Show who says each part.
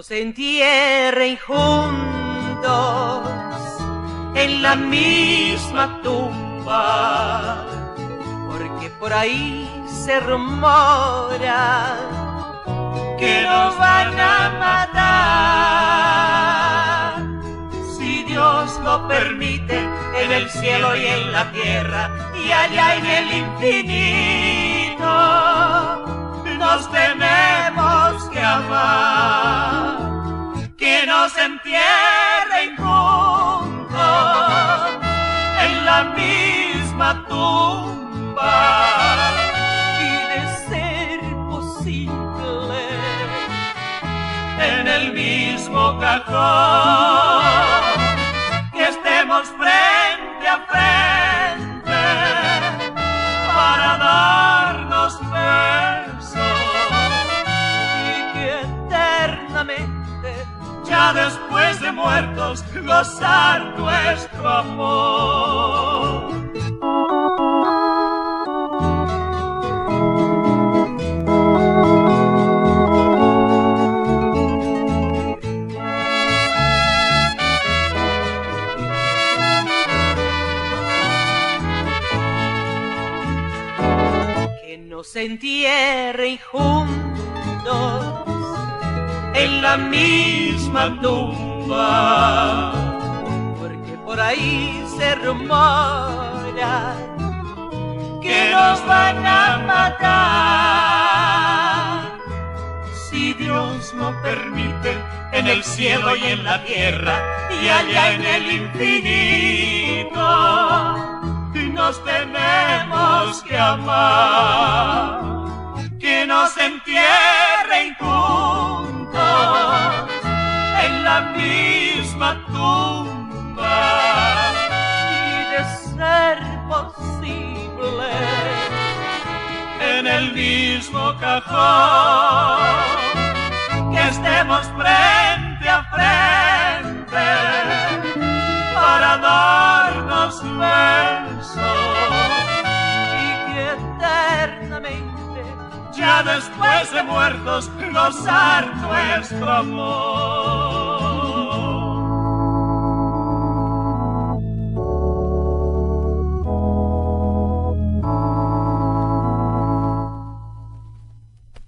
Speaker 1: nos entierren juntos en la misma tumba, porque por ahí se rumora que nos van a matar. Si Dios lo permite, en el cielo y en la tierra y allá en el infinito, nos tenemos que amar. Que nos entierren juntos en la misma tumba, y de ser posible en el mismo cajón, que estemos frente a frente para darnos besos, y que eternamente, ya después de muertos, gozar nuestro amor. Que nos entierren juntos en la misma tumba, porque por ahí se rumora que nos van a matar. Si Dios lo permite, en el cielo y en la tierra y allá en el infinito, nos tenemos que amar. Que nos entierren juntos en la misma tumba, y de ser posible en el mismo cajón, que estemos frente a frente para darnos besos, y que eternamente, ya después de muertos, gozar nuestro amor.